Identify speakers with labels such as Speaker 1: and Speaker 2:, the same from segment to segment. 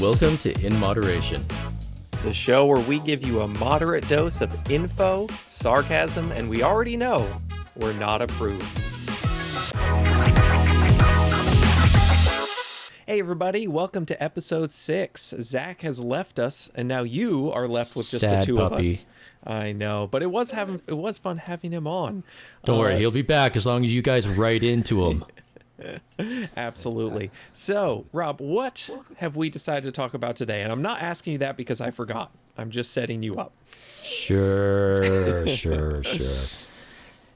Speaker 1: Welcome to In Moderation,
Speaker 2: the show where we give you a moderate dose of info, sarcasm, and we already know we're not approved. Hey everybody, welcome to episode 6. Zach has left us, and now you are left with just
Speaker 1: Sad
Speaker 2: the two
Speaker 1: puppy.
Speaker 2: of us. I know, but it was fun having him on.
Speaker 1: Don't worry, he'll be back as long as you guys write into him.
Speaker 2: Absolutely. So, Rob, what have we decided to talk about today? And I'm not asking you that because I forgot. I'm just setting you up.
Speaker 1: Sure.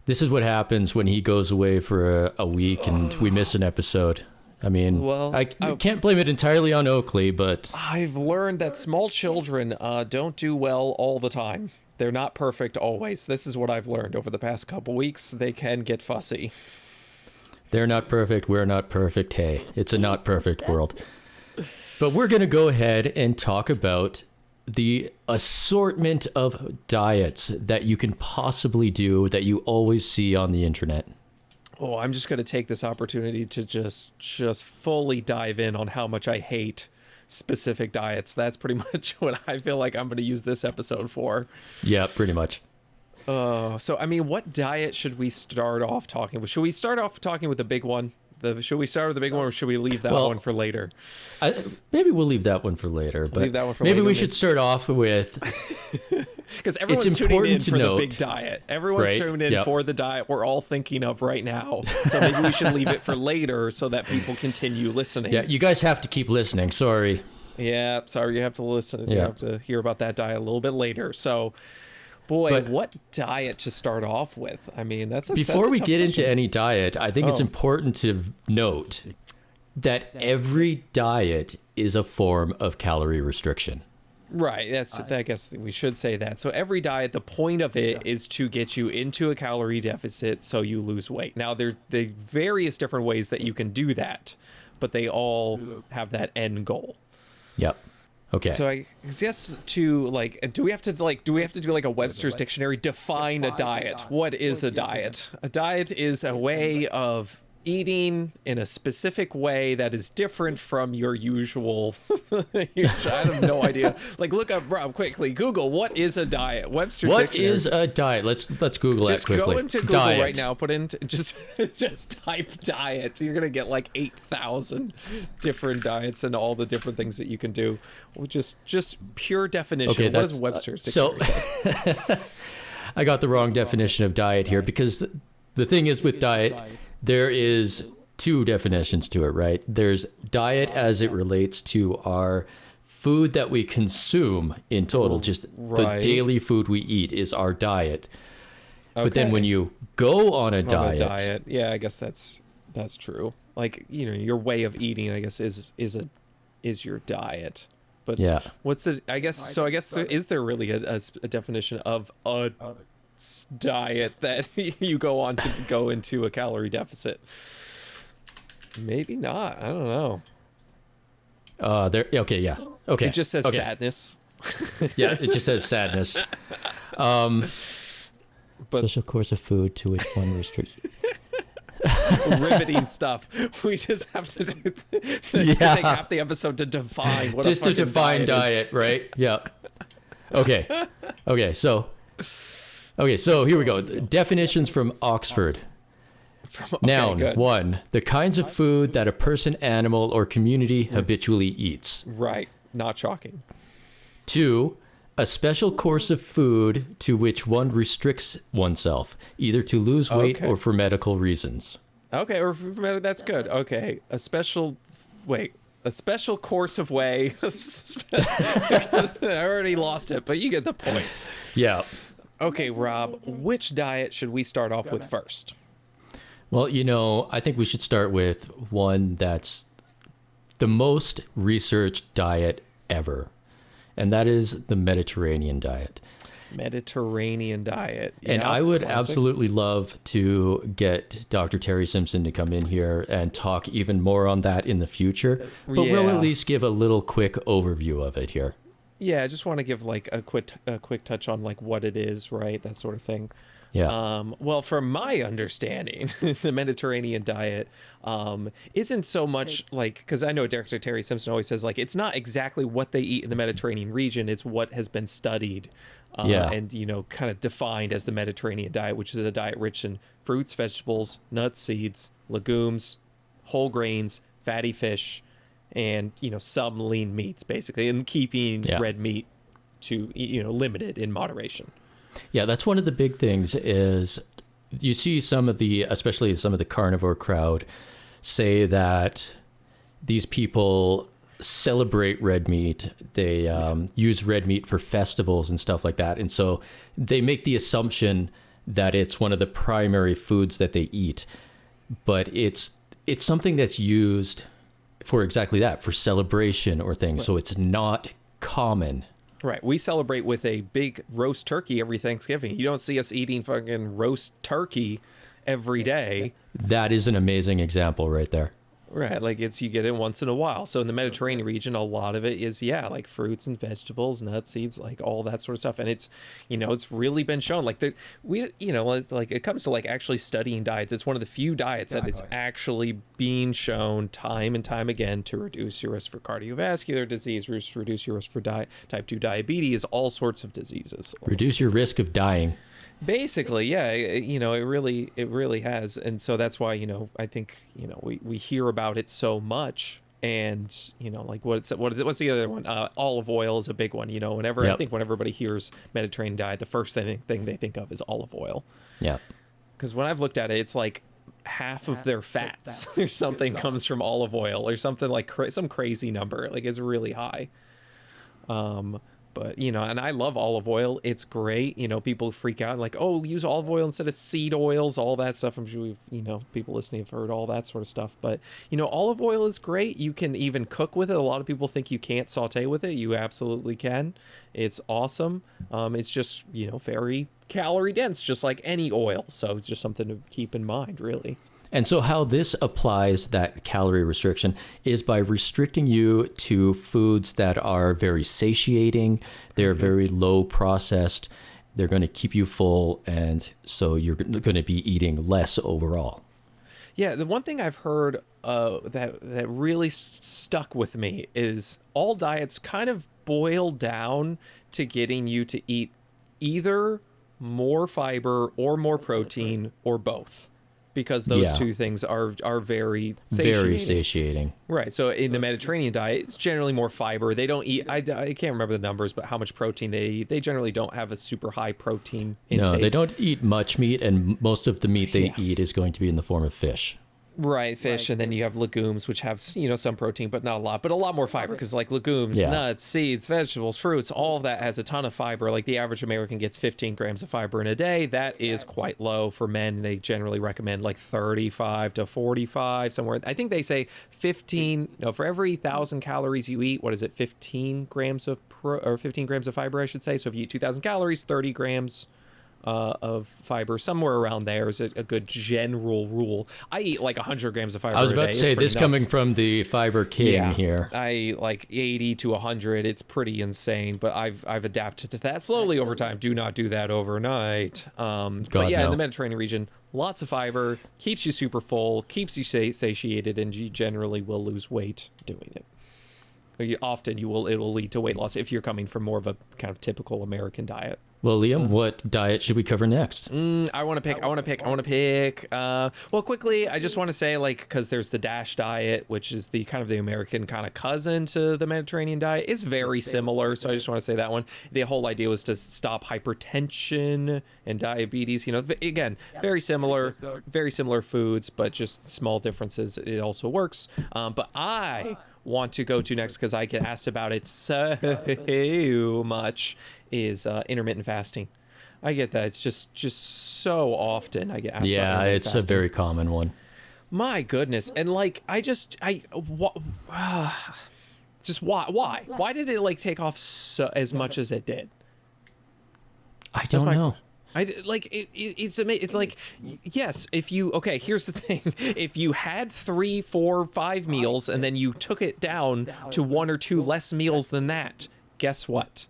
Speaker 1: This is what happens when he goes away for a week and we miss an episode. I mean,
Speaker 2: Well,
Speaker 1: I can't blame it entirely on Oakley, but
Speaker 2: I've learned that small children don't do well all the time. They're not perfect always. This is what I've learned over the past couple weeks. They can get fussy.
Speaker 1: they're not perfect. We're not perfect. Hey, it's a not perfect world. But we're going to go ahead and talk about the assortment of diets that you can possibly do that you always see on the internet.
Speaker 2: Oh, I'm just going to take this opportunity to just fully dive in on how much I hate specific diets. That's pretty much what I feel like I'm going to use this episode for.
Speaker 1: Yeah, pretty much.
Speaker 2: So, I mean, what diet should we start off talking with? Should we start off talking with the big one? Should we start with the big one, or should we leave that one for later?
Speaker 1: Maybe we'll leave that one for later. But
Speaker 2: Leave that one for
Speaker 1: maybe
Speaker 2: later,
Speaker 1: we should start off with...
Speaker 2: Because everyone's tuning in for
Speaker 1: note,
Speaker 2: the big diet. Everyone's
Speaker 1: right?
Speaker 2: tuning in
Speaker 1: Yep.
Speaker 2: for the diet we're all thinking of right now. So maybe we should leave it for later so that people continue listening.
Speaker 1: Yeah, you guys have to keep listening. Sorry.
Speaker 2: Yeah, sorry, you have to listen. You
Speaker 1: Yeah.
Speaker 2: have to hear about that diet a little bit later. So, boy,
Speaker 1: But-
Speaker 2: what diet to start off with? I mean, that's
Speaker 1: Before
Speaker 2: a
Speaker 1: we
Speaker 2: tough
Speaker 1: get
Speaker 2: question.
Speaker 1: into any diet, I think it's
Speaker 2: Oh.
Speaker 1: important to note that every diet is a form of calorie restriction.
Speaker 2: Right, I guess we should say that. So every diet, the point of it is to get you into a calorie deficit so you lose weight. Now, there's the various different ways that you can do that, but they all have that end goal.
Speaker 1: Yep. Okay.
Speaker 2: So I guess do we have to do like a Webster's dictionary? Define a diet. What is a diet? A diet is a way of eating in a specific way that is different from your usual. I have no idea. Like, look up, Rob, quickly. Google what is a diet. Webster's
Speaker 1: What
Speaker 2: dictionary.
Speaker 1: is a diet? Let's Google that
Speaker 2: Just
Speaker 1: quickly.
Speaker 2: go into Google
Speaker 1: Diet.
Speaker 2: right now. Put in just type diet. You're gonna get like 8,000 different diets and all the different things that you can do. Just pure definition.
Speaker 1: Okay,
Speaker 2: What is
Speaker 1: that's
Speaker 2: Webster's
Speaker 1: so.
Speaker 2: dictionary say?
Speaker 1: I got the wrong definition of diet here because the thing is with diet, there is two definitions to it, right? There's diet as it relates to our food that we consume in total, just
Speaker 2: Right.
Speaker 1: the daily food we eat is our diet. But then
Speaker 2: Okay.
Speaker 1: when you go on a
Speaker 2: On
Speaker 1: diet,
Speaker 2: a diet, yeah, I guess that's true. Like, your way of eating, I guess, is your diet. But
Speaker 1: Yeah.
Speaker 2: what's the? I guess is there really a definition of a diet that you go on to go into a calorie deficit? Maybe not. I don't know.
Speaker 1: okay, yeah. Okay.
Speaker 2: It just says
Speaker 1: okay.
Speaker 2: sadness.
Speaker 1: Yeah, it just says sadness.
Speaker 2: But
Speaker 1: Special course of food to which one restricts.
Speaker 2: riveting stuff. We just have to do it's gonna take half the episode to define what
Speaker 1: Just
Speaker 2: a
Speaker 1: to
Speaker 2: fucking
Speaker 1: define
Speaker 2: is.
Speaker 1: diet, right? Yeah. Okay. So here we go. Definitions from Oxford. Noun,
Speaker 2: good.
Speaker 1: 1, the kinds of food that a person, animal, or community habitually eats.
Speaker 2: Right. Not shocking.
Speaker 1: 2, a special course of food to which one restricts oneself, either to lose weight
Speaker 2: Okay.
Speaker 1: or for medical reasons.
Speaker 2: Okay, or that's good. Okay, a special course of way. I already lost it, but you get the point.
Speaker 1: Yeah.
Speaker 2: Okay, Rob, which diet should we start off with first?
Speaker 1: Well, I think we should start with one that's the most researched diet ever, and that is the Mediterranean diet.
Speaker 2: Mediterranean diet.
Speaker 1: And
Speaker 2: Yeah,
Speaker 1: I would
Speaker 2: classic.
Speaker 1: absolutely love to get Dr. Terry Simpson to come in here and talk even more on that in the future, but we'll
Speaker 2: Yeah.
Speaker 1: at least give a little quick overview of it here.
Speaker 2: Yeah, I just want to give like a quick touch on like what it is, right? That sort of thing. Well, from my understanding, the Mediterranean diet isn't so much like, because I know Dr. Terry Simpson always says, like, it's not exactly what they eat in the Mediterranean region, it's what has been studied and, you know, kind of defined as the Mediterranean diet, which is a diet rich in fruits, vegetables, nuts, seeds, legumes, whole grains, fatty fish, and, you know, some lean meats, basically, and keeping red meat to, you know, limited in moderation.
Speaker 1: Yeah, that's one of the big things is you see some of the, especially some of the carnivore crowd, say that these people celebrate red meat. They use red meat for festivals and stuff like that. And so they make the assumption that it's one of the primary foods that they eat. But it's something that's used for exactly that, for celebration or things. Right. So it's not common.
Speaker 2: Right. We celebrate with a big roast turkey every Thanksgiving. You don't see us eating fucking roast turkey every day.
Speaker 1: That is an amazing example right there.
Speaker 2: Right. Like you get it once in a while. So in the Mediterranean region, a lot of it is, like fruits and vegetables, nuts, seeds, like all that sort of stuff. And it's, it's really been shown like that like it comes to like actually studying diets. It's one of the few diets that it's actually being shown time and time again to reduce your risk for cardiovascular disease, reduce your risk for type 2 diabetes, all sorts of diseases.
Speaker 1: Reduce your risk of dying.
Speaker 2: Basically, yeah, it really has. And so that's why, I think, we hear about it so much. And, like what's the other one? Olive oil is a big one, whenever I think when everybody hears Mediterranean diet, the first thing they think of is olive oil. Yeah. Because when I've looked at it, it's like half of their fats or something comes from olive oil or something like some crazy number. Like it's really high. But, and I love olive oil. It's great. People freak out like, oh, use olive oil instead of seed oils, all that stuff. I'm sure people listening have heard all that sort of stuff. But, olive oil is great. You can even cook with it. A lot of people think you can't saute with it. You absolutely can. It's awesome. It's just, very calorie dense, just like any oil. So it's just something to keep in mind, really.
Speaker 1: And so how this applies, that calorie restriction, is by restricting you to foods that are very satiating, they're very low processed, they're going to keep you full, and so you're going to be eating less overall.
Speaker 2: Yeah, the one thing I've heard that really stuck with me is all diets kind of boil down to getting you to eat either more fiber or more protein or both. Because those two things are very satiating.
Speaker 1: Very satiating.
Speaker 2: Right. So in the Mediterranean diet, it's generally more fiber. They don't eat, I can't remember the numbers, but how much protein they eat. They generally don't have a super high protein intake.
Speaker 1: No, they don't eat much meat, and most of the meat they eat is going to be in the form of fish.
Speaker 2: Right, fish, and then you have legumes, which have, some protein, but not a lot, but a lot more fiber, because like legumes, nuts, seeds, vegetables, fruits, all of that has a ton of fiber. Like the average American gets 15 grams of fiber in a day. That is quite low for men. They generally recommend like 35 to 45, somewhere. I think they say 15, for every 1,000 calories you eat, what is it, 15 grams of 15 grams of fiber, I should say. So if you eat 2,000 calories, 30 grams of fiber, somewhere around there is a good general rule. I eat like 100 grams of fiber a day.
Speaker 1: I was about to say, this nuts. Coming from the fiber king here.
Speaker 2: I eat like 80 to 100. It's pretty insane, but I've adapted to that slowly over time. Do not do that overnight. But yeah, in the Mediterranean region, lots of fiber, keeps you super full, keeps you satiated, and you generally will lose weight doing it. Often it will lead to weight loss if you're coming from more of a kind of typical American diet.
Speaker 1: Well, Liam, what diet should we cover next?
Speaker 2: I want to pick. Well, quickly, I just want to say, like, because there's the DASH diet, which is the kind of the American kind of cousin to the Mediterranean diet. It's very similar, so I just want to say that one. The whole idea was to stop hypertension and diabetes. Again, very similar foods, but just small differences. It also works. But I want to go to next, because I get asked about it so much, is intermittent fasting. I get that. It's just so often I get asked about intermittent fasting.
Speaker 1: A very common one.
Speaker 2: My goodness. And like, just why? Why did it like take off as much as it did?
Speaker 1: I don't know.
Speaker 2: It's amazing. It's like, yes, here's the thing. If you had 3, 4, 5 meals and then you took it down to 1 or 2 less meals than that, guess what?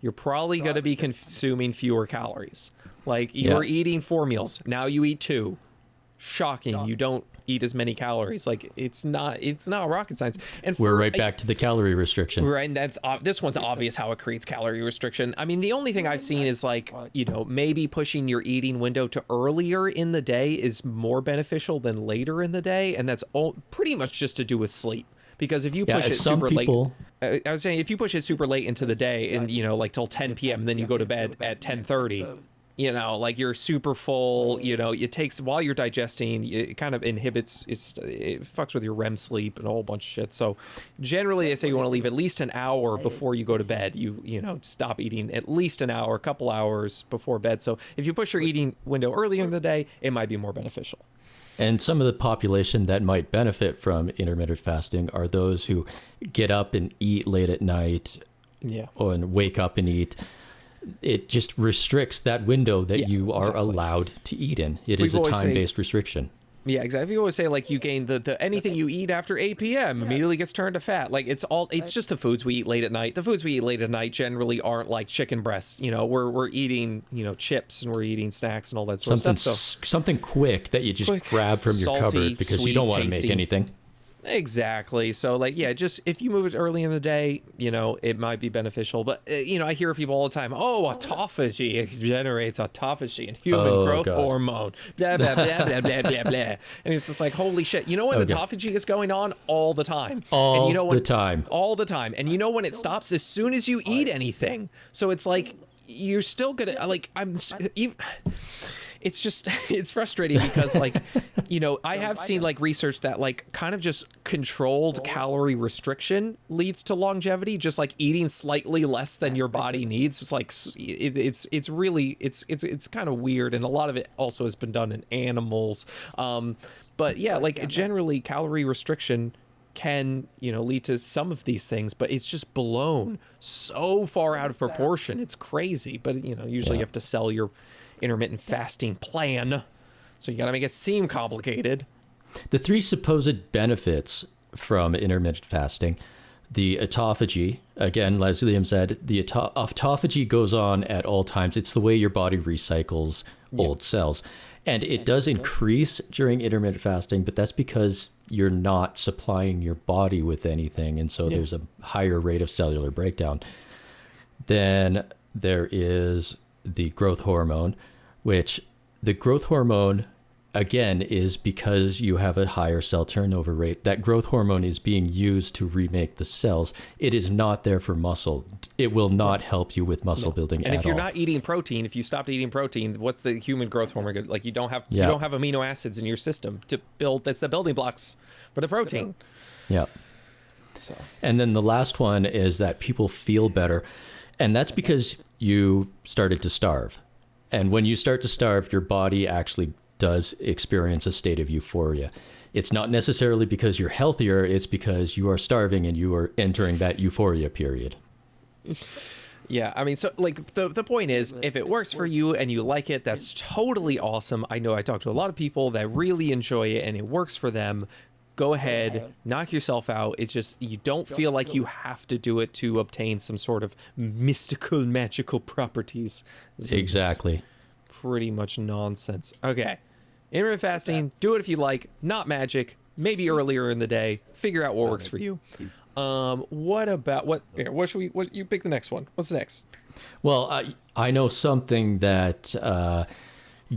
Speaker 2: You're probably going to be consuming fewer calories. Like you're eating 4 meals. Now you eat 2. Shocking. You don't eat as many calories. Like it's not rocket science. And
Speaker 1: we're right back to the calorie restriction.
Speaker 2: Right, and that's this one's obvious how it creates calorie restriction. I mean, the only thing I've seen is like, maybe pushing your eating window to earlier in the day is more beneficial than later in the day, and that's all pretty much just to do with sleep. Because if you push it super late, I was saying if you push it super late into the day and like till 10 p.m. and then you go to bed at 10:30. Like you're super full, it takes while you're digesting, it kind of inhibits, it fucks with your REM sleep and a whole bunch of shit. So generally they say you want to leave at least an hour before you go to bed. You stop eating at least an hour, a couple hours before bed. So if you push your eating window earlier in the day, it might be more beneficial.
Speaker 1: And some of the population that might benefit from intermittent fasting are those who get up and eat late at night and wake up and eat. It just restricts that window that you are allowed to eat in. It is a time-based restriction.
Speaker 2: Yeah, exactly. We always say like you gain the anything you eat after 8 p.m. immediately gets turned to fat. Like it's just the foods we eat late at night. The foods we eat late at night generally aren't like chicken breasts. We're eating chips and we're eating snacks and all that sort of stuff. So
Speaker 1: something quick that you just grab from your cupboard because you don't want to make anything.
Speaker 2: Exactly. So like, just if you move it early in the day, it might be beneficial. But, I hear people all the time, autophagy, it generates autophagy and human growth hormone, blah, blah, blah, blah, blah, blah, blah. And it's just like, holy shit. The autophagy is going on all the time. All the time. And when it stops? As soon as you eat anything. So it's like, you're still going to, it's just, it's frustrating because I have seen like research that like kind of just controlled calorie restriction leads to longevity, just like eating slightly less than your body needs. It's like, it's really kind of weird. And a lot of it also has been done in animals. But yeah, like generally calorie restriction can, lead to some of these things, but it's just blown so far out of proportion. It's crazy. But, usually you have to sell your intermittent fasting plan, so you got to make it seem complicated.
Speaker 1: The 3 supposed benefits from intermittent fasting: the autophagy, again, as Liam said, the autophagy goes on at all times. It's the way your body recycles old cells, and it does increase during intermittent fasting, but that's because you're not supplying your body with anything, and so there's a higher rate of cellular breakdown. Then there is the growth hormone, which the growth hormone, again, is because you have a higher cell turnover rate. That growth hormone is being used to remake the cells. It is not there for muscle. It will not help you with muscle building at all.
Speaker 2: And if you're not eating protein, if you stopped eating protein, what's the human growth hormone? Like you don't have amino acids in your system to build. That's the building blocks for the protein.
Speaker 1: Yeah. So. And then the last one is that people feel better. And that's because you started to starve. And when you start to starve, your body actually does experience a state of euphoria. It's not necessarily because you're healthier, it's because you are starving and you are entering that euphoria period.
Speaker 2: Yeah, I mean, so like the point is, if it works for you and you like it, that's totally awesome. I know I talk to a lot of people that really enjoy it and it works for them. Go ahead, knock yourself out. It's just, you don't feel like you have to do it to obtain some sort of mystical, magical properties.
Speaker 1: Exactly.
Speaker 2: Pretty much nonsense. Okay. Intermittent fasting, do it if you like, not magic, maybe earlier in the day, figure out what works for you. What you pick the next one. What's next?
Speaker 1: Well, I know something that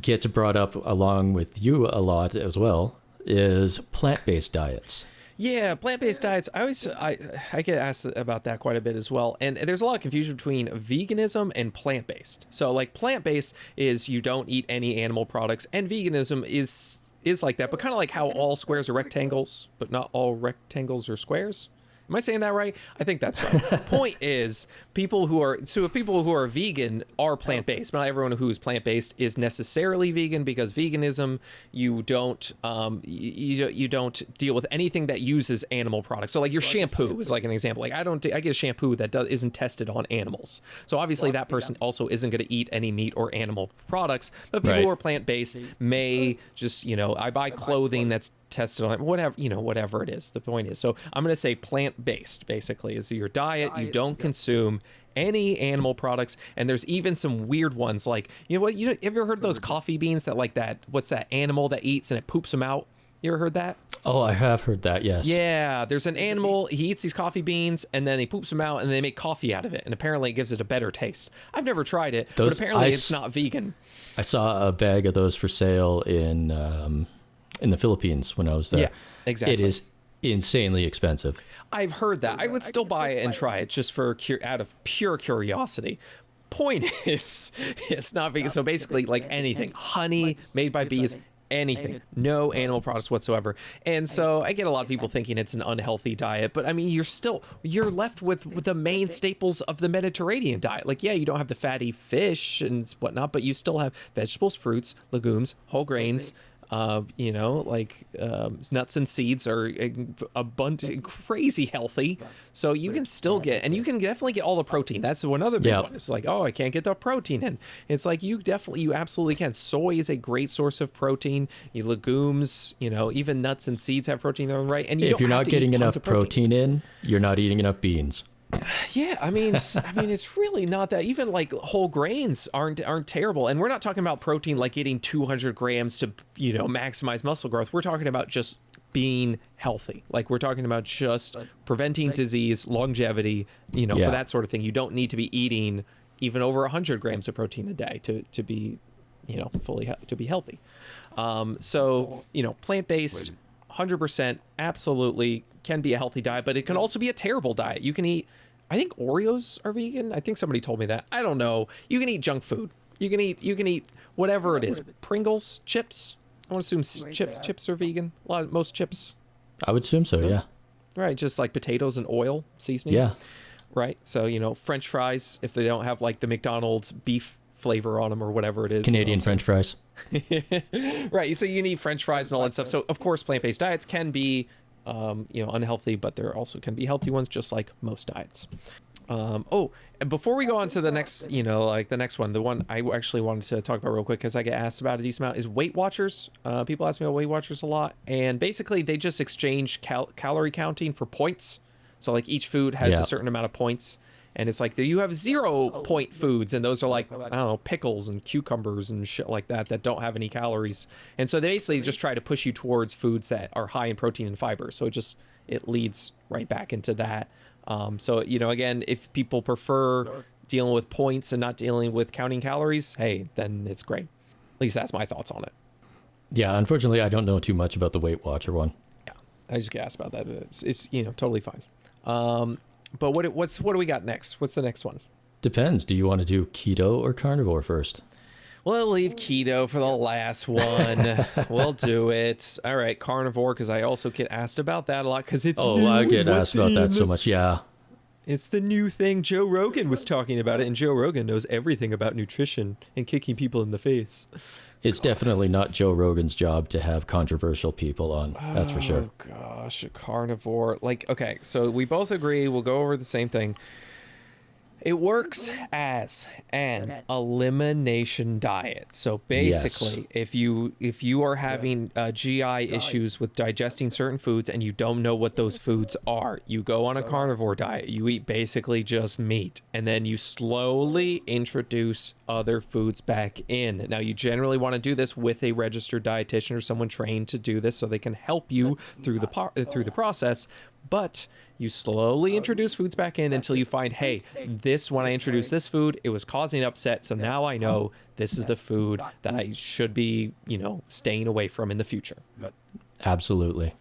Speaker 1: gets brought up along with you a lot as well, is plant-based diets.
Speaker 2: Yeah, plant-based diets. I get asked about that quite a bit as well. And there's a lot of confusion between veganism and plant-based. So like plant-based is you don't eat any animal products, and veganism is like that, but kind of like how all squares are rectangles, but not all rectangles are squares. Am I saying that right? I think that's right. Point is, people who are vegan are plant-based. Not everyone who is plant-based is necessarily vegan, because veganism, you don't deal with anything that uses animal products. So like your shampoo is like an example. Like I get a shampoo that isn't tested on animals. So obviously that person also isn't going to eat any meat or animal products. But people who are plant-based may just, I buy clothing that's tested on it, whatever it is. The point is, so I'm going to say plant-based basically is your diet. You don't consume any animal products. And there's even some weird ones like, have you ever heard those coffee beans that like that, what's that animal that eats and it poops them out? You ever heard that?
Speaker 1: Oh, I have heard that, yes.
Speaker 2: Yeah, there's an animal, he eats these coffee beans, and then he poops them out, and they make coffee out of it, and apparently it gives it a better taste. I've never tried it, but apparently it's not vegan.
Speaker 1: I saw a bag of those for sale in the Philippines when I was there.
Speaker 2: Yeah, exactly.
Speaker 1: It is insanely expensive.
Speaker 2: I've heard that. I would still buy it and try it just for out of pure curiosity. Point is, it's not vegan, so basically like anything. Honey made by bees, anything, no animal products whatsoever. And so I get a lot of people thinking it's an unhealthy diet, but I mean, you're left with the main staples of the Mediterranean diet. Like, yeah, you don't have the fatty fish and whatnot, but you still have vegetables, fruits, legumes, whole grains. Nuts and seeds are abundant, crazy healthy. So you can still get, and you can definitely get all the protein. That's one other big one. It's like, oh, I can't get the protein in. It's like you absolutely can. Soy is a great source of protein. Legumes, even nuts and seeds have protein in their own right. And
Speaker 1: if you're not getting enough protein in, you're not eating enough beans.
Speaker 2: Yeah, I mean, it's really not that. Even like whole grains aren't terrible, and we're not talking about protein like getting 200 grams to maximize muscle growth. We're talking about just being healthy. Like we're talking about just preventing disease, longevity. For that sort of thing. You don't need to be eating even over 100 grams of protein a day to be, to be healthy. So plant-based, 100%, absolutely can be a healthy diet, but it can also be a terrible diet. You can eat, I think Oreos are vegan. I think somebody told me that. I don't know. You can eat junk food. You can eat whatever it is. Pringles, chips. I want to assume chips are vegan. Most chips.
Speaker 1: I would assume so, yeah.
Speaker 2: Right, just like potatoes and oil seasoning.
Speaker 1: Yeah.
Speaker 2: Right. So, French fries, if they don't have like the McDonald's beef flavor on them or whatever it is.
Speaker 1: Canadian French fries.
Speaker 2: Right. So you need French fries and all that stuff. So of course, plant-based diets can be, unhealthy, but there also can be healthy ones, just like most diets. And before we go on to the next, the next one, the one I actually wanted to talk about real quick because I get asked about a decent amount is Weight Watchers. People ask me about Weight Watchers a lot, and basically they just exchange calorie counting for points. So like each food has a certain amount of points. And it's like you have 0-point foods, and those are like, I don't know, pickles and cucumbers and shit like that don't have any calories. And so they basically just try to push you towards foods that are high in protein and fiber. So it leads right back into that. So, again, if people prefer dealing with points and not dealing with counting calories, hey, then it's great. At least that's my thoughts on it.
Speaker 1: Yeah, unfortunately, I don't know too much about the Weight Watcher one.
Speaker 2: Yeah, I just get asked about that. It's totally fine. But what do we got next? What's the next one?
Speaker 1: Depends. Do you want to do keto or carnivore first?
Speaker 2: We'll leave keto for the last one. We'll do it. All right, carnivore, because I also get asked about that a lot because it's new.
Speaker 1: I get asked about that so much. Yeah.
Speaker 2: It's the new thing. Joe Rogan was talking about it, and Joe Rogan knows everything about nutrition and kicking people in the face.
Speaker 1: It's definitely not Joe Rogan's job to have controversial people on. That's for sure.
Speaker 2: Oh, gosh, carnivore. Okay, so we both agree. We'll go over the same thing. It works as an elimination diet. So basically, if you are having GI issues with digesting certain foods and you don't know what those foods are, you go on a carnivore diet. You eat basically just meat, and then you slowly introduce other foods back in. Now, you generally want to do this with a registered dietitian or someone trained to do this so they can help you through the process. But you slowly introduce foods back in until you find, hey, when I introduced this food, it was causing upset. So now I know this is the food that I should be, staying away from in the future.
Speaker 1: Absolutely.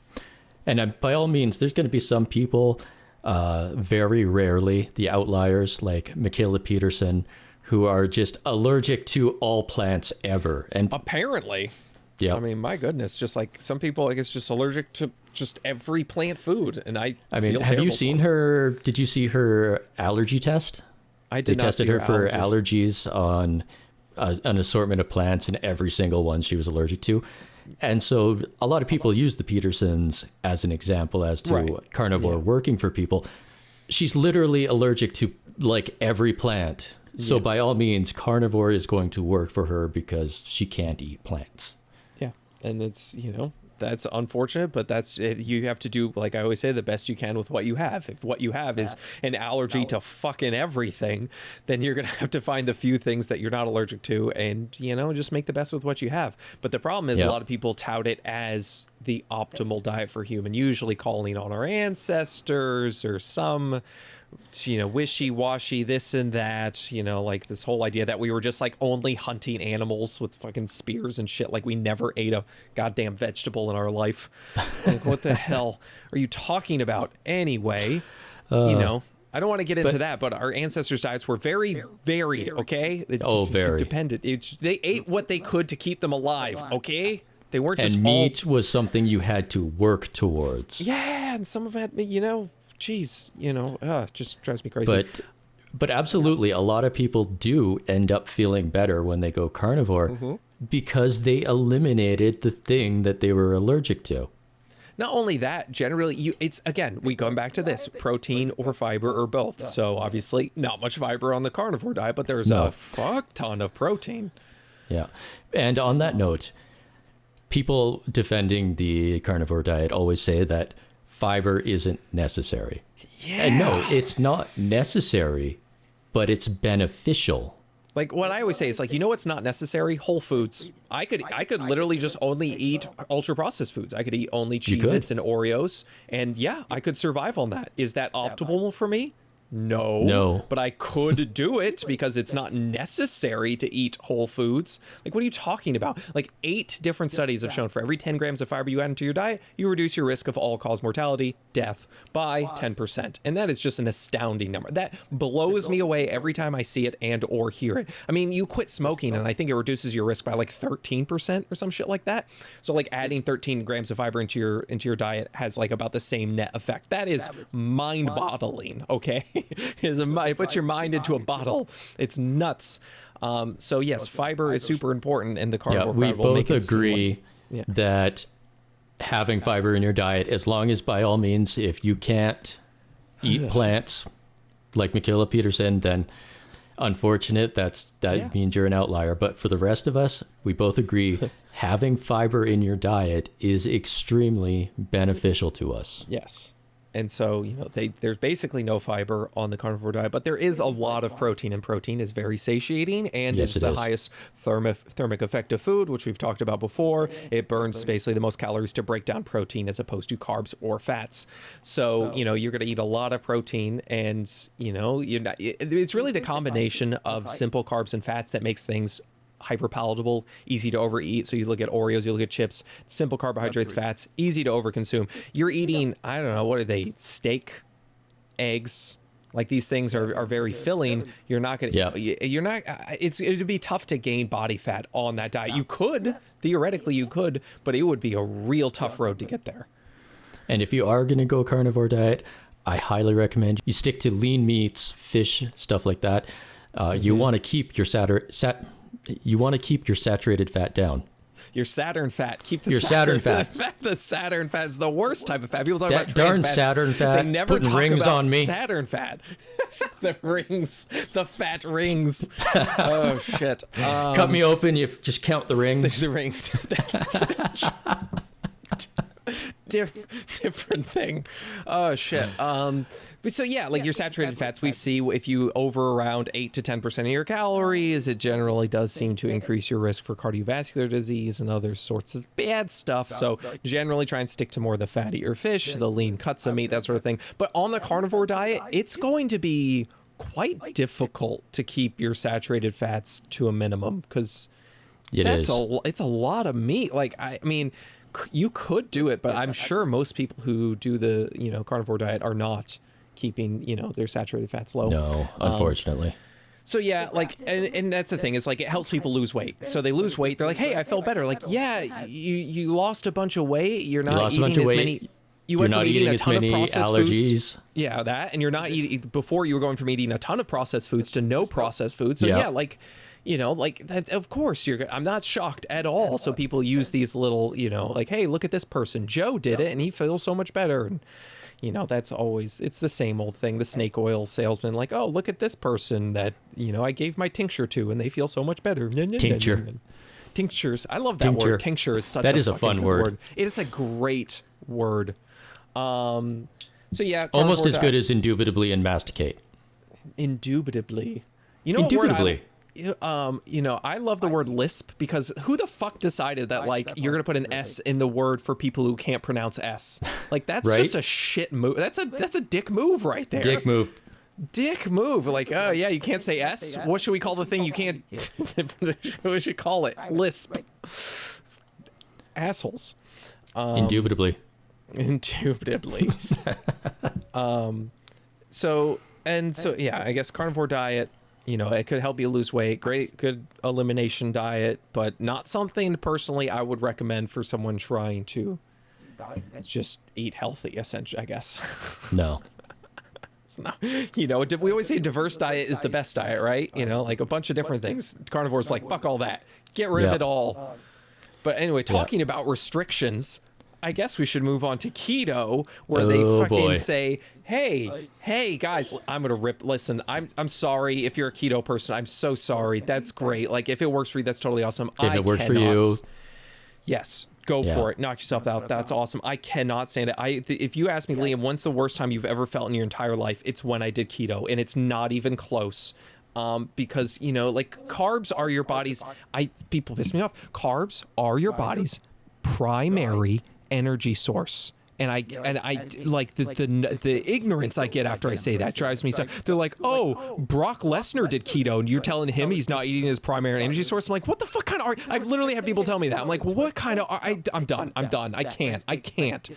Speaker 1: And by all means, there's going to be some people, very rarely, the outliers like Mikhaila Peterson, who are just allergic to all plants ever. And
Speaker 2: apparently.
Speaker 1: Yeah.
Speaker 2: I mean, my goodness, just like some people, it's just allergic to just every plant food. And I mean,
Speaker 1: have you seen her? Did you see her allergy test?
Speaker 2: I did. They
Speaker 1: tested her for allergies on an assortment of plants, and every single one she was allergic to. And so a lot of people use the Petersons as an example as to carnivore working for people. She's literally allergic to like every plant. So by all means, carnivore is going to work for her because she can't eat plants.
Speaker 2: Yeah. And it's, That's unfortunate, but that's, you have to do, like I always say, the best you can with what you have. If what you have is an allergy to fucking everything, then you're going to have to find the few things that you're not allergic to and, just make the best with what you have. But the problem is a lot of people tout it as the optimal diet for human, usually calling on our ancestors or some wishy-washy this and that, like this whole idea that we were just like only hunting animals with fucking spears and shit, like we never ate a goddamn vegetable in our life. Like, what the hell are you talking about anyway? I don't want to get into that, but our ancestors' diets were very varied, okay?
Speaker 1: Very.
Speaker 2: Dependent. They ate what they could to keep them alive, okay? They weren't just
Speaker 1: and meat was something you had to work towards.
Speaker 2: Yeah, and some of it, geez, just drives me crazy.
Speaker 1: But absolutely, a lot of people do end up feeling better when they go carnivore because they eliminated the thing that they were allergic to.
Speaker 2: Not only that, generally, it's, again, we come back to this, protein or fiber or both. So obviously, not much fiber on the carnivore diet, but there's a fuck ton of protein.
Speaker 1: Yeah. And on that note, people defending the carnivore diet always say that fiber isn't necessary.
Speaker 2: Yeah.
Speaker 1: And no, it's not necessary, but it's beneficial.
Speaker 2: Like what I always say is like, what's not necessary? Whole foods. I could literally just only eat ultra processed foods. I could eat only Cheez-Its and Oreos. And yeah, I could survive on that. Is that optimal for me? No. But I could do it because it's not necessary to eat whole foods. Like, what are you talking about? Like, 8 different studies have shown for every 10 grams of fiber you add into your diet, you reduce your risk of all-cause mortality, death, by 10%. And that is just an astounding number. That blows me away every time I see it and or hear it. I mean, you quit smoking, and I think it reduces your risk by like 13% or some shit like that. So, like, adding 13 grams of fiber into your diet has like about the same net effect. That is mind-boggling, okay? It puts your mind into a bottle. It's nuts. So yes, fiber is super important, and the carnivore
Speaker 1: we
Speaker 2: crowd will
Speaker 1: both
Speaker 2: make it
Speaker 1: agree that having fiber in your diet, as long as by all means, if you can't eat plants like Mikhaila Peterson, then unfortunate, that means you're an outlier. But for the rest of us, we both agree having fiber in your diet is extremely beneficial to us.
Speaker 2: Yes. And so, there's basically no fiber on the carnivore diet, but there is a lot of protein, and protein is very satiating, and it's the highest thermic effect of food, which we've talked about before. It burns basically the most calories to break down protein as opposed to carbs or fats. So, you're going to eat a lot of protein, and, it's really the combination of simple carbs and fats that makes things hyper palatable, easy to overeat. So you look at Oreos, you look at chips, simple carbohydrates, fats, easy to overconsume. You're eating, I don't know, what are they? Steak, eggs, like these things are very filling. You're not going to, you're not, it'd be tough to gain body fat on that diet. You could, theoretically you could, but it would be a real tough road to get there.
Speaker 1: And if you are going to go carnivore diet, I highly recommend you stick to lean meats, fish, stuff like that. You want to keep your saturated fat down.
Speaker 2: Your Saturn fat. Keep the
Speaker 1: Saturn fat.
Speaker 2: The Saturn fat is the worst type of fat. People talk
Speaker 1: that
Speaker 2: about
Speaker 1: darn
Speaker 2: trans fats.
Speaker 1: Saturn fat.
Speaker 2: They never
Speaker 1: putting
Speaker 2: talk
Speaker 1: rings
Speaker 2: about
Speaker 1: on me.
Speaker 2: Saturn fat. The rings. The fat rings. Oh shit.
Speaker 1: Cut me open. You just count the rings.
Speaker 2: The rings. That's different thing. Oh shit. So yeah, like your saturated fats, we see if you over around 8 to 10% of your calories, it generally does seem to increase your risk for cardiovascular disease and other sorts of bad stuff. So generally try and stick to more of the fattier fish, the lean cuts of meat, that sort of thing. But on the carnivore diet, it's going to be quite difficult to keep your saturated fats to a minimum because it's a lot of meat. Like, I mean, you could do it, but I'm sure most people who do the, carnivore diet are not keeping, their saturated fats low.
Speaker 1: No, unfortunately.
Speaker 2: So yeah, like, and that's the thing is like, it helps people lose weight. So they lose weight. They're like, hey, I felt better. Like, yeah, you lost a bunch of weight. You're not eating as many. You're not eating a ton of processed
Speaker 1: allergies.
Speaker 2: Foods. Yeah, that. And you're not eating, before you were going from eating a ton of processed foods to no processed foods. So yeah, like, like that, of course I'm not shocked at all. So people use these little, like, hey, look at this person. Joe did it and he feels so much better. And, that's always, it's the same old thing. The snake oil salesman, like, oh, look at this person that, I gave my tincture to and they feel so much better.
Speaker 1: Tincture.
Speaker 2: Tinctures. I love that
Speaker 1: Tincture.
Speaker 2: word. Tincture is such
Speaker 1: That
Speaker 2: a
Speaker 1: is a
Speaker 2: fucking
Speaker 1: fun
Speaker 2: good
Speaker 1: word.
Speaker 2: It is a great word. So yeah,
Speaker 1: Almost
Speaker 2: carnivore
Speaker 1: as good as indubitably and masticate.
Speaker 2: indubitably. You know
Speaker 1: Indubitably.
Speaker 2: I love the word lisp, because who the fuck decided that like you're gonna put an S in the word for people who can't pronounce S? Like that's
Speaker 1: Right?
Speaker 2: just a shit move. That's a dick move right there.
Speaker 1: Dick move.
Speaker 2: Dick move. Like, oh yeah, you can't say S. What should we call the thing you can't? What should we call it? Lisp. Assholes.
Speaker 1: Indubitably.
Speaker 2: Indubitably. So yeah, I guess carnivore diet, it could help you lose weight. Great, good elimination diet, but not something personally I would recommend for someone trying to just eat healthy, essentially, I guess.
Speaker 1: No.
Speaker 2: It's not, we always say diverse diet is the best diet, right? Like a bunch of different things. Carnivore's like, fuck all that. Get rid of it all. But anyway, talking about restrictions, I guess we should move on to keto, where they fucking say, hey guys, I'm gonna listen, I'm sorry if you're a keto person, I'm so sorry. That's great. Like if it works for you, that's totally awesome.
Speaker 1: If it works for you,
Speaker 2: yes, go for it. Knock yourself out. That's awesome. I cannot stand it. If you ask me, Liam, when's the worst time you've ever felt in your entire life? It's when I did keto, and it's not even close. Because like carbs are your body's. People piss me off. Carbs are your body's primary energy source. And I like the ignorance I get after I say that drives me so. They're like, oh, Brock Lesnar did keto, and you're telling him he's not eating his primary energy source. I'm like, what the fuck kind of? I've literally had people tell me that. I'm like, what kind of? I'm done. I can't.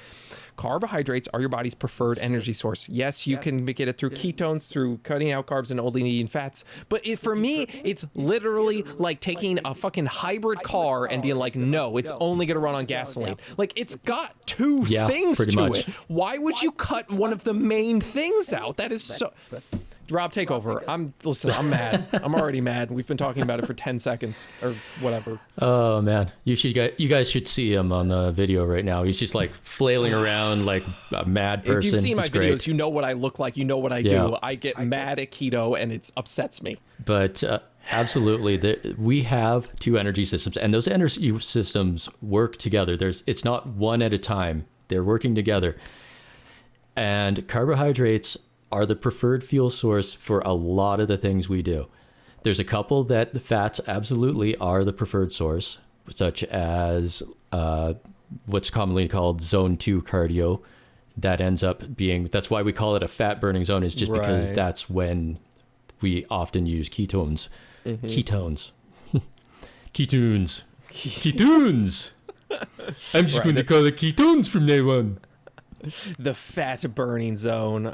Speaker 2: Carbohydrates are your body's preferred energy source. Yes, you can get it through ketones, through cutting out carbs and only eating fats. But for me, it's literally like taking a fucking hybrid car and being like, no, it's only going to run on gasoline. Like, it's got two things to it. Why would you cut one of the main things out? That is so... Rob, take over. I'm mad. I'm already mad. We've been talking about it for 10 seconds or whatever.
Speaker 1: Oh man, you guys should see him on the video right now. He's just like flailing around like a mad person.
Speaker 2: If you've seen my videos,
Speaker 1: great.
Speaker 2: you know what I look like. You know what I do. I get mad at keto, and it upsets me.
Speaker 1: But absolutely, we have two energy systems, and those energy systems work together. It's not one at a time. They're working together. And carbohydrates are the preferred fuel source for a lot of the things we do. There's a couple that the fats absolutely are the preferred source, such as what's commonly called zone 2 cardio. That ends up being, that's why we call it a fat burning zone, is just because that's when we often use ketones. Mm-hmm. Ketones. I'm just going to call it ketones from now on.
Speaker 2: The fat burning zone.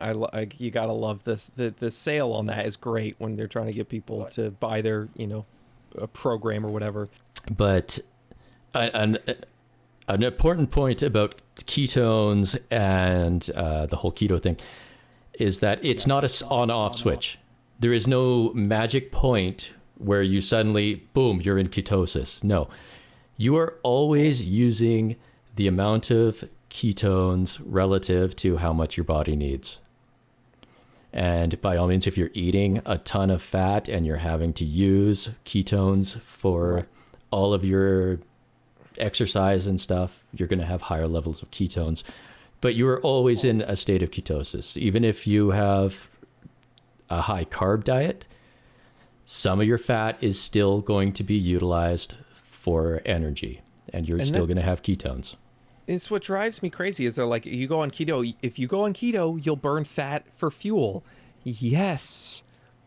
Speaker 2: You gotta love this. The sale on that is great when they're trying to get people to buy their a program or whatever.
Speaker 1: But an important point about ketones and the whole keto thing is that it's not a on-off switch. There is no magic point where you suddenly, boom, you're in ketosis. No, you are always using the amount of ketones relative to how much your body needs. And by all means, if you're eating a ton of fat and you're having to use ketones for all of your exercise and stuff, you're going to have higher levels of ketones. But you are always in a state of ketosis. Even if you have a high carb diet, some of your fat is still going to be utilized for energy, and you're still going to have ketones.
Speaker 2: It's what drives me crazy is they're like, you go on keto. If you go on keto, you'll burn fat for fuel. Yes,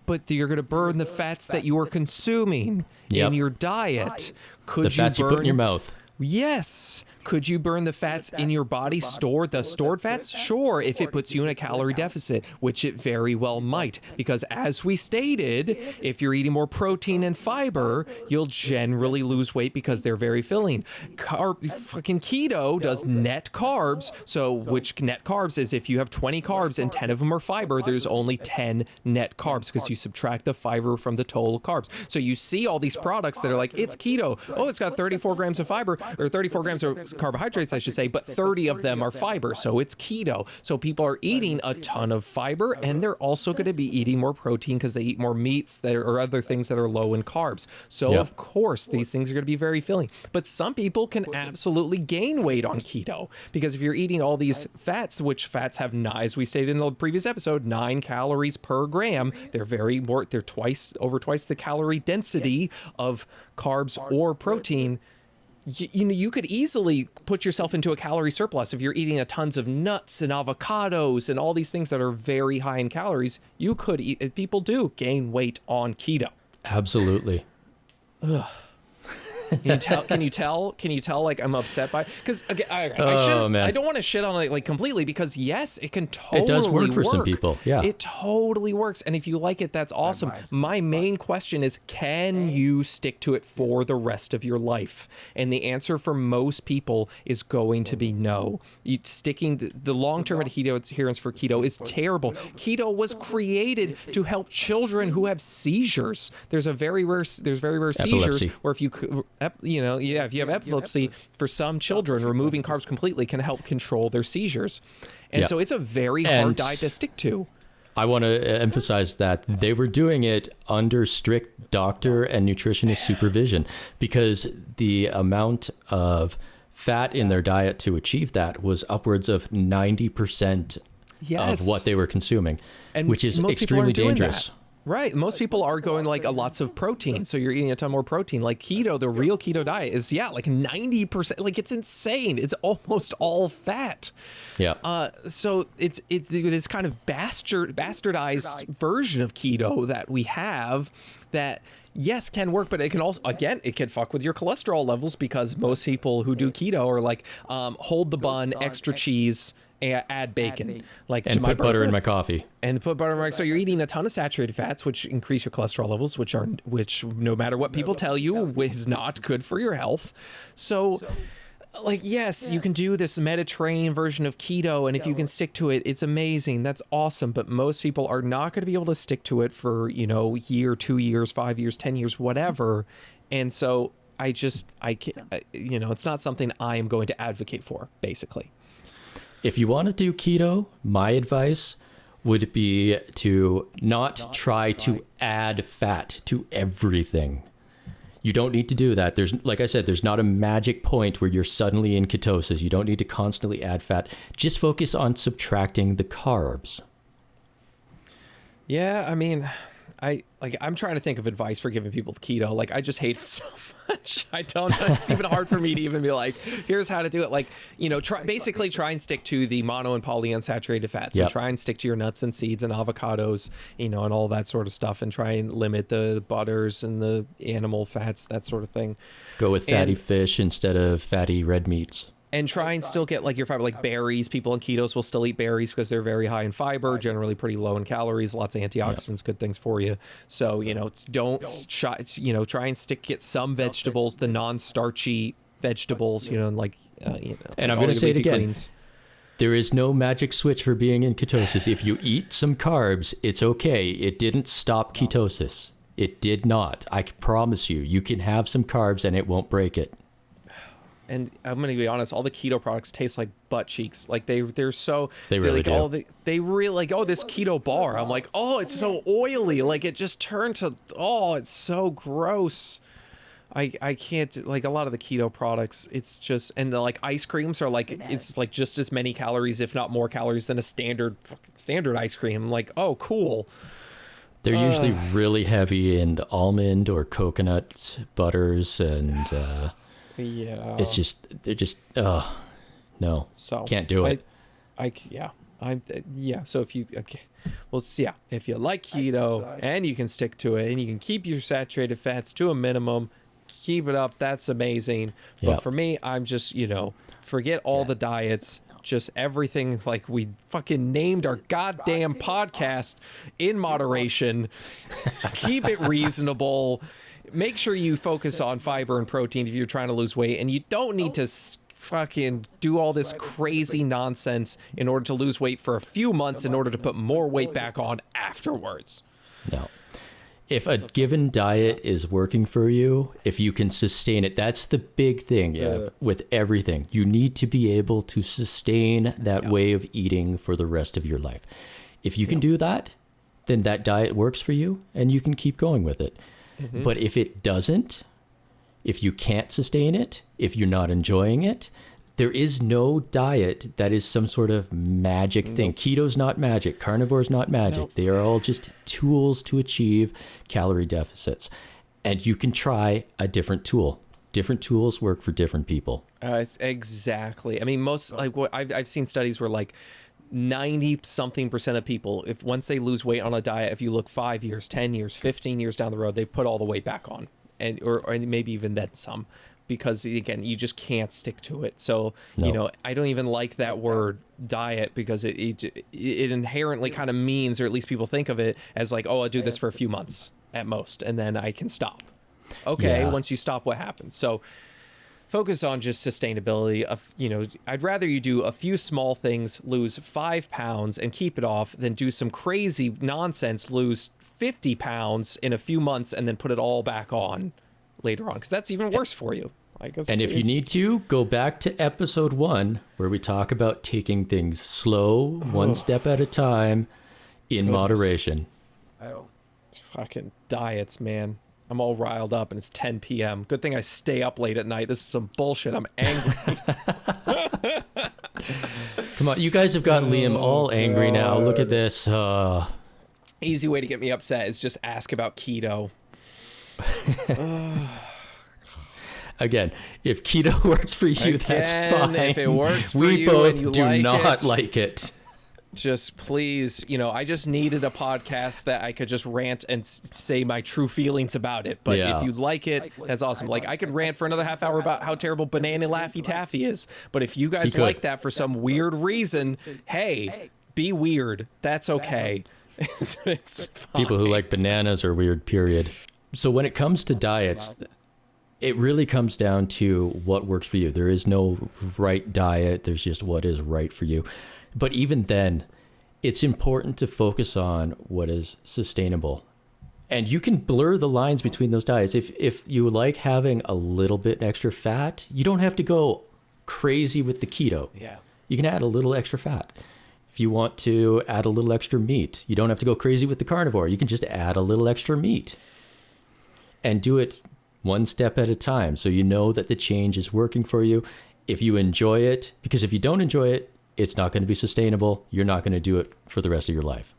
Speaker 2: but you're going to burn the fats that you are consuming in your diet.
Speaker 1: The fats you put in your mouth.
Speaker 2: Yes. Could you burn the fats in your body, stored fats? Sure, if it puts you in a calorie deficit, which it very well might. Because as we stated, if you're eating more protein and fiber, you'll generally lose weight because they're very filling. Fucking keto does net carbs. So which net carbs is if you have 20 carbs and 10 of them are fiber, there's only 10 net carbs because you subtract the fiber from the total carbs. So you see all these products that are like, it's keto. Oh, it's got 34 grams of fiber or 34 grams of carbohydrates, I should say, but 30 of them are fiber. So it's keto. So people are eating a ton of fiber, and they're also going to be eating more protein because they eat more meats or other things that are low in carbs. So of course, these things are going to be very filling. But some people can absolutely gain weight on keto because if you're eating all these fats, which fats have, as we stated in the previous episode, 9 calories per gram, they're over twice the calorie density of carbs or protein. You could easily put yourself into a calorie surplus if you're eating tons of nuts and avocados and all these things that are very high in calories. You could eat, people do gain weight on keto.
Speaker 1: Absolutely.
Speaker 2: Ugh. Can you tell like I'm upset by, because again, I don't want to shit on it like completely, because yes, it can totally
Speaker 1: it does work for some people. Yeah,
Speaker 2: it totally works, and if you like it, that's awesome. My main question is, can you stick to it for the rest of your life? And the answer for most people is going to be no. The long-term adherence for keto is terrible. Keto was created to help children who have seizures. There's very rare seizures where if you have epilepsy, for some children, removing carbs completely can help control their seizures. And so it's a very hard diet to stick to.
Speaker 1: I want to emphasize that they were doing it under strict doctor and nutritionist supervision, because the amount of fat in their diet to achieve that was upwards of 90% of what they were consuming, which is extremely dangerous.
Speaker 2: Right. Most people are going like lots of protein. So you're eating a ton more protein. Like keto, the real keto diet is, like 90%. Like it's insane. It's almost all fat.
Speaker 1: Yeah.
Speaker 2: So it's this kind of bastardized version of keto that we have that, yes, can work, but it can also, again, it can fuck with your cholesterol levels, because most people who do keto are like, hold the bun, extra cheese, add bacon, like
Speaker 1: and
Speaker 2: to my
Speaker 1: put butter in my coffee,
Speaker 2: and put butter in my. So you're eating a ton of saturated fats, which increase your cholesterol levels, which no matter what people tell you is not good for your health. So, like, yes, you can do this Mediterranean version of keto, and if you can stick to it, it's amazing. That's awesome. But most people are not going to be able to stick to it for year, 2 years, 5 years, 10 years, whatever. And so I can't, it's not something I am going to advocate for, basically.
Speaker 1: If you want to do keto, my advice would be to not try to add fat to everything. You don't need to do that. Like I said, there's not a magic point where you're suddenly in ketosis. You don't need to constantly add fat. Just focus on subtracting the carbs.
Speaker 2: Yeah, I mean, I'm trying to think of advice for giving people keto. Like, I just hate it so much. I don't know. It's even hard for me to even be like, here's how to do it. Like, try and stick to the mono and polyunsaturated fats.
Speaker 1: Yep.
Speaker 2: And try and stick to your nuts and seeds and avocados, and all that sort of stuff. And try and limit the butters and the animal fats, that sort of thing.
Speaker 1: Go with fatty fish instead of fatty red meats.
Speaker 2: And try and still get like your fiber, like berries. People in ketos will still eat berries because they're very high in fiber, generally pretty low in calories, lots of antioxidants, good things for you. So, try and get some vegetables, the non-starchy vegetables, and
Speaker 1: and I'm going to say it again. Greens. There is no magic switch for being in ketosis. If you eat some carbs, it's okay. It didn't stop ketosis. It did not. I promise you, you can have some carbs and it won't break it.
Speaker 2: And I'm going to be honest, all the keto products taste like butt cheeks. Like they really do. They really like, oh, this keto bar. I'm like, oh, it's so oily. Like it just turned to, oh, it's so gross. I can't, like a lot of the keto products, it's just, and the like ice creams are like, it's like just as many calories, if not more calories than a standard ice cream. I'm like, oh, cool.
Speaker 1: They're usually really heavy in almond or coconut butters, and
Speaker 2: yeah,
Speaker 1: they're just no,
Speaker 2: so
Speaker 1: can't do it.
Speaker 2: So if you if you like keto and you can stick to it and you can keep your saturated fats to a minimum, keep it up. That's amazing. But for me, I'm just forget all the diets. Just everything like we fucking named our goddamn podcast, in moderation. Keep it reasonable. Make sure you focus on fiber and protein if you're trying to lose weight, and you don't need to fucking do all this crazy nonsense in order to lose weight for a few months in order to put more weight back on afterwards.
Speaker 1: No. if a given diet is working for you, if you can sustain it, that's the big thing with everything. You need to be able to sustain that way of eating for the rest of your life. If you can do that, then that diet works for you and you can keep going with it. But if it doesn't, if you can't sustain it, if you're not enjoying it, there is no diet that is some sort of magic thing. Keto's not magic. Carnivore's not magic. They are all just tools to achieve calorie deficits. And you can try a different tool. Different tools work for different people.
Speaker 2: Exactly. I mean, most like what I've seen studies where like 90-something% of people, if once they lose weight on a diet, if you look 5 years, 10 years, 15 years down the road, they've put all the weight back on, and or maybe even then some. Because again, you just can't stick to it. So, you know, I don't even like that word diet because it inherently kind of means, or at least people think of it as like, oh, I'll do this for a few months at most, and then I can stop. Okay, once you stop, what happens? So focus on just sustainability. You know, I'd rather you do a few small things, lose 5 pounds and keep it off, than do some crazy nonsense, lose 50 pounds in a few months and then put it all back on later on, because that's even worse for you.
Speaker 1: And if you need to, go back to episode 1 where we talk about taking things slow, one step at a time, in moderation.
Speaker 2: Fucking diets, man. I'm all riled up and it's 10 p.m. Good thing I stay up late at night. This is some bullshit. I'm angry.
Speaker 1: Come on, you guys have got Liam all angry now. Look at this.
Speaker 2: Easy way to get me upset is just ask about keto.
Speaker 1: Again, if keto works for you, that's fine.
Speaker 2: If it works for
Speaker 1: we
Speaker 2: you
Speaker 1: both
Speaker 2: and you
Speaker 1: do
Speaker 2: like
Speaker 1: not
Speaker 2: it,
Speaker 1: like it.
Speaker 2: Just please, you know, I just needed a podcast that I could just rant and say my true feelings about it. But if you like it, that's awesome. Like, I could rant for another half hour about how terrible Banana Laffy Taffy is. But if you guys like that for some weird reason, hey, be weird. That's okay. It's fine.
Speaker 1: People who like bananas are weird, period. So when it comes to diets, it really comes down to what works for you. There is no right diet. There's just what is right for you. But even then, it's important to focus on what is sustainable. And you can blur the lines between those diets. If you like having a little bit extra fat, you don't have to go crazy with the keto.
Speaker 2: Yeah.
Speaker 1: You can add a little extra fat. If you want to add a little extra meat, you don't have to go crazy with the carnivore. You can just add a little extra meat. And do it one step at a time, so you know that the change is working for you. If you enjoy it, because if you don't enjoy it, it's not going to be sustainable. You're not going to do it for the rest of your life.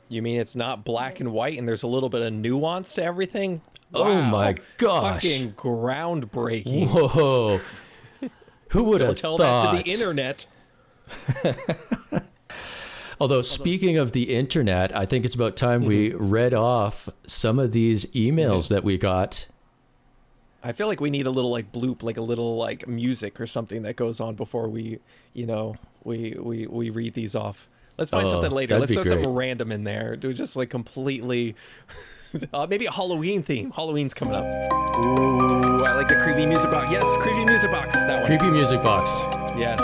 Speaker 2: You mean it's not black and white and there's a little bit of nuance to everything? Wow.
Speaker 1: Oh my gosh.
Speaker 2: Fucking groundbreaking.
Speaker 1: Whoa. Who would have thought?
Speaker 2: Don't tell that to the internet.
Speaker 1: Although, speaking of the internet, I think it's about time we read off some of these emails that we got.
Speaker 2: I feel like we need a little like bloop, like a little like music or something that goes on before we, you know, we read these off. Let's find something later. Let's throw something random in there. Do just like completely, maybe a Halloween theme. Halloween's coming up. Ooh, I like the creepy music box. Yes, creepy music box. That one.
Speaker 1: Creepy music box.
Speaker 2: Yes.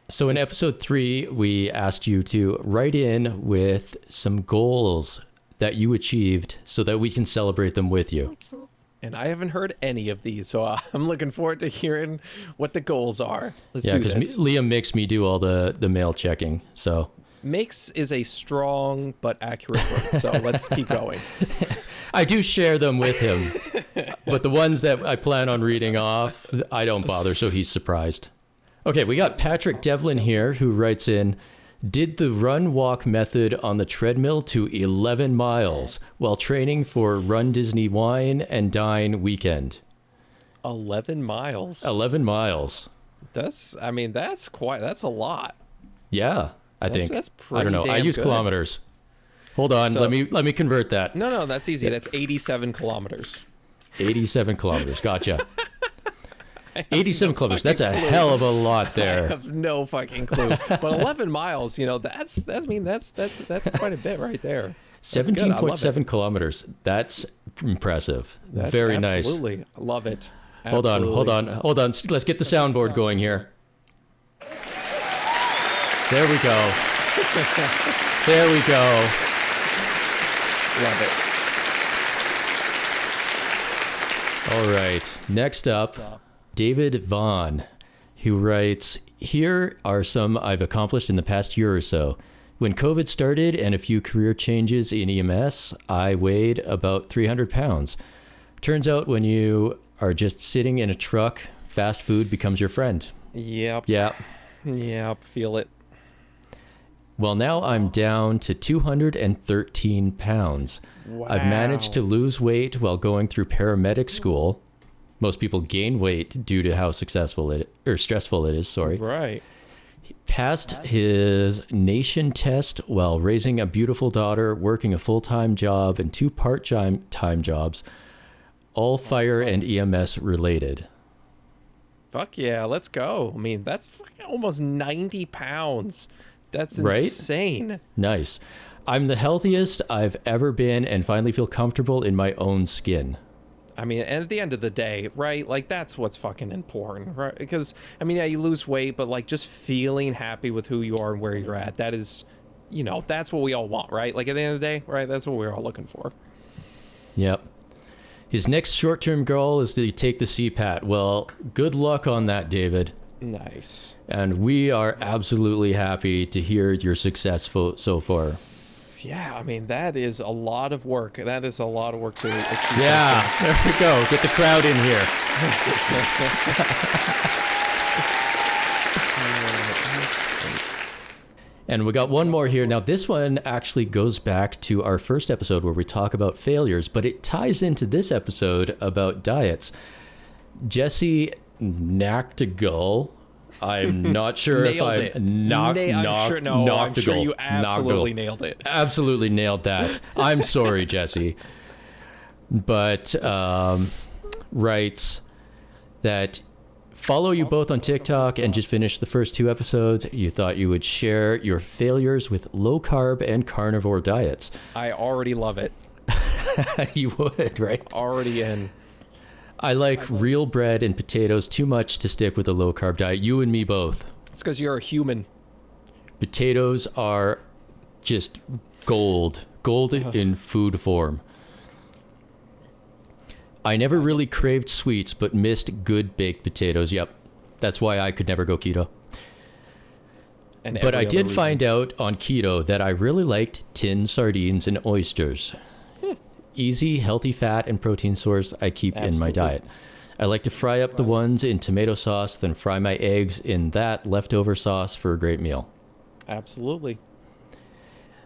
Speaker 1: So in episode 3, we asked you to write in with some goals that you achieved so that we can celebrate them with you.
Speaker 2: And I haven't heard any of these, so I'm looking forward to hearing what the goals are. Let's do this. Yeah, because
Speaker 1: Liam makes me do all the mail checking, so.
Speaker 2: Makes is a strong but accurate word, so let's keep going.
Speaker 1: I do share them with him, but the ones that I plan on reading off, I don't bother, so he's surprised. Okay, we got Patrick Devlin here who writes in, did the run-walk method on the treadmill to 11 miles while training for Run Disney Wine and Dine weekend.
Speaker 2: 11 miles?
Speaker 1: 11 miles.
Speaker 2: That's a lot.
Speaker 1: Yeah, I think.
Speaker 2: That's pretty
Speaker 1: I don't know. I use kilometers. Hold on, let me convert that.
Speaker 2: No, that's easy. That's 87 kilometers.
Speaker 1: 87 kilometers, gotcha. 87 kilometers. That's a hell of a lot there.
Speaker 2: I have no fucking clue. But 11 miles, you know, that's quite a bit right there.
Speaker 1: 17.7 kilometers. That's impressive.
Speaker 2: That's
Speaker 1: very nice.
Speaker 2: Absolutely. Love it.
Speaker 1: Hold on. Let's get the soundboard going here. There we go.
Speaker 2: Love it.
Speaker 1: All right. Next up, David Vaughn, who writes, here are some I've accomplished in the past year or so. When COVID started and a few career changes in EMS, I weighed about 300 pounds. Turns out when you are just sitting in a truck, fast food becomes your friend.
Speaker 2: Yep.
Speaker 1: Yeah.
Speaker 2: Yep. Feel it.
Speaker 1: Well, now I'm down to 213 pounds.
Speaker 2: Wow.
Speaker 1: I've managed to lose weight while going through paramedic school. Most people gain weight due to how stressful it is, sorry.
Speaker 2: Right.
Speaker 1: He passed his nation test while raising a beautiful daughter, working a full-time job and 2 part-time jobs, all fire and EMS related.
Speaker 2: Fuck yeah, let's go. I mean, that's fucking almost 90 pounds. That's
Speaker 1: Right?
Speaker 2: insane.
Speaker 1: Nice. I'm the healthiest I've ever been and finally feel comfortable in my own skin.
Speaker 2: I mean, and at the end of the day, right? Like, that's what's fucking important, right? Because, I mean, yeah, you lose weight, but, like, just feeling happy with who you are and where you're at, that is, you know, that's what we all want, right? Like, at the end of the day, right? That's what we're all looking for.
Speaker 1: Yep. His next short-term goal is to take the CPAT. Well, good luck on that, David.
Speaker 2: Nice.
Speaker 1: And we are absolutely happy to hear your success so far.
Speaker 2: Yeah, I mean, that is a lot of work. That is a lot of work to achieve.
Speaker 1: Yeah, there we go. Get the crowd in here. And we got one more here. Now, this one actually goes back to our first episode where we talk about failures, but it ties into this episode about diets. Jesse Nactigal. I'm not sure if I'm
Speaker 2: I'm sure you absolutely nailed it.
Speaker 1: Absolutely nailed that. I'm sorry, Jesse. But writes that follow you both on TikTok and just finished the first 2 episodes. You thought you would share your failures with low carb and carnivore diets.
Speaker 2: I already love it.
Speaker 1: You would, right?
Speaker 2: Already in.
Speaker 1: I like real bread and potatoes too much to stick with a low carb diet. You and me both.
Speaker 2: It's because you're a human.
Speaker 1: Potatoes are just gold in food form. I never really craved sweets, but missed good baked potatoes. Yep. That's why I could never go keto. But I did find out on keto that I really liked tinned sardines and oysters. Easy, healthy fat and protein source I keep in my diet. I like to fry up the ones in tomato sauce, then fry my eggs in that leftover sauce for a great meal.
Speaker 2: Absolutely.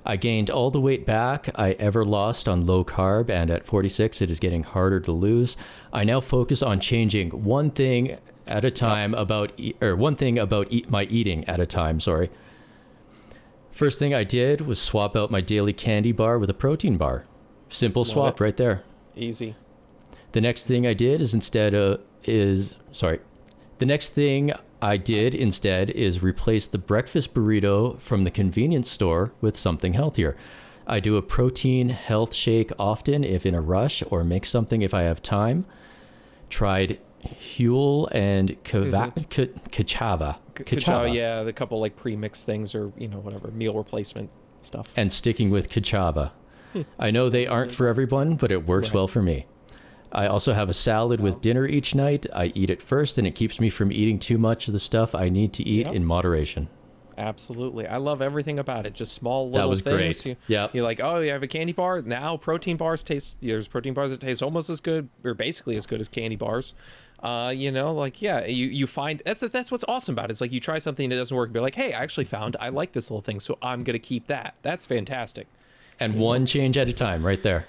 Speaker 1: I gained all the weight back I ever lost on low carb, and at 46, it is getting harder to lose. I now focus on changing one thing at a time my eating at a time, sorry. First thing I did was swap out my daily candy bar with a protein bar. Simple swap right there.
Speaker 2: Easy.
Speaker 1: The next thing I did instead is replace the breakfast burrito from the convenience store with something healthier. I do a protein health shake often if in a rush, or make something if I have time. Tried Huel and Kachava.
Speaker 2: Kachava, yeah, the couple like pre-mixed things or, you know, whatever, meal replacement stuff.
Speaker 1: And sticking with Kachava. I know they aren't for everyone, but it works well for me. I also have a salad with dinner each night. I eat it first, and it keeps me from eating too much of the stuff I need to eat in moderation.
Speaker 2: Absolutely. I love everything about it. Just small little things.
Speaker 1: That was great.
Speaker 2: You're like, oh, you have a candy bar? Now protein bars there's protein bars that taste almost as good, or basically as good as candy bars. You know, like, yeah, you find, that's what's awesome about it. It's like you try something that doesn't work, and be like, hey, I actually found I like this little thing, so I'm going to keep that. That's fantastic.
Speaker 1: And one change at a time, right there.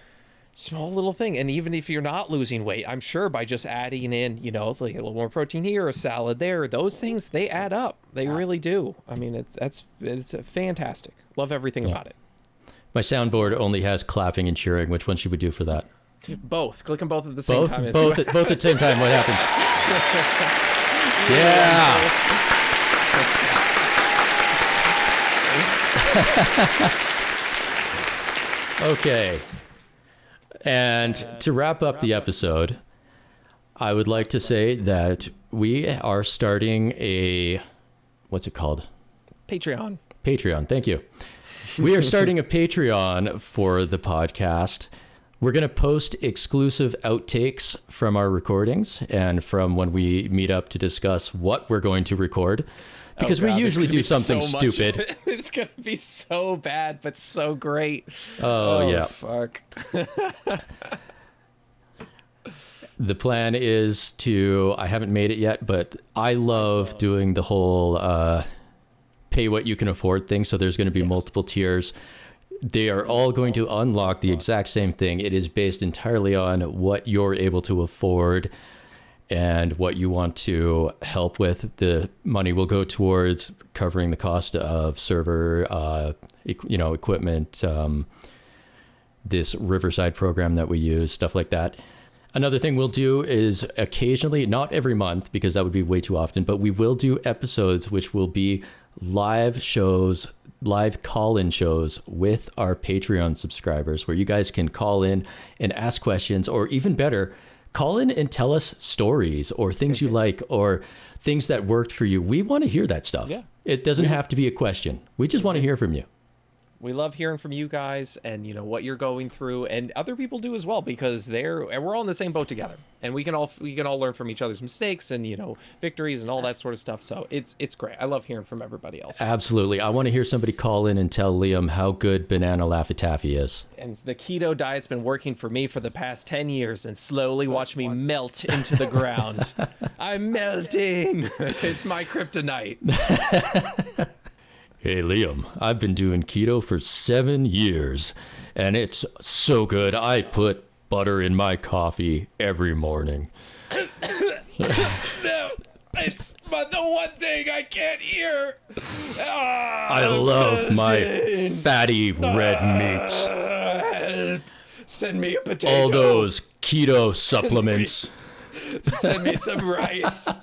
Speaker 2: Small little thing. And even if you're not losing weight, I'm sure by just adding in, you know, like a little more protein here, a salad there, those things, they add up. They really do. I mean, it's fantastic. Love everything about it.
Speaker 1: My soundboard only has clapping and cheering. Which one should we do for that?
Speaker 2: Both. Click them both at the same time.
Speaker 1: Both at the same time. What happens? Yeah. Okay. And to wrap up the episode, I would like to say that we are starting what's it called?
Speaker 2: Patreon.
Speaker 1: Thank you. We are starting a Patreon for the podcast. We're going to post exclusive outtakes from our recordings and from when we meet up to discuss what we're going to record. Because we usually do something stupid.
Speaker 2: It's going to be so bad, but so great.
Speaker 1: Oh yeah.
Speaker 2: Fuck.
Speaker 1: The plan is to, I haven't made it yet, but I love doing the whole pay what you can afford thing. So there's going to be multiple tiers. They are all going to unlock the exact same thing. It is based entirely on what you're able to afford and what you want to help with. The money will go towards covering the cost of server, equipment, this Riverside program that we use, stuff like that. Another thing we'll do is occasionally, not every month because that would be way too often, but we will do episodes which will be live shows, live call-in shows with our Patreon subscribers where you guys can call in and ask questions, or even better, call in and tell us stories or things you like or things that worked for you. We want to hear that stuff.
Speaker 2: Yeah.
Speaker 1: It doesn't have to be a question. We just want to hear from you.
Speaker 2: We love hearing from you guys and, what you're going through, and other people do as well, because we're all in the same boat together, and we can all learn from each other's mistakes and, victories and all that sort of stuff. So it's great. I love hearing from everybody else.
Speaker 1: Absolutely. I want to hear somebody call in and tell Liam how good banana Laffy Taffy is.
Speaker 2: And the keto diet's been working for me for the past 10 years, and slowly watch me melt into the ground. I'm melting. It's my kryptonite.
Speaker 1: Hey, Liam, I've been doing keto for 7 years, and it's so good. I put butter in my coffee every morning.
Speaker 2: No, it's the one thing I can't hear.
Speaker 1: I love my fatty red meats.
Speaker 2: Help. Send me a potato.
Speaker 1: All those keto supplements.
Speaker 2: Send me some rice.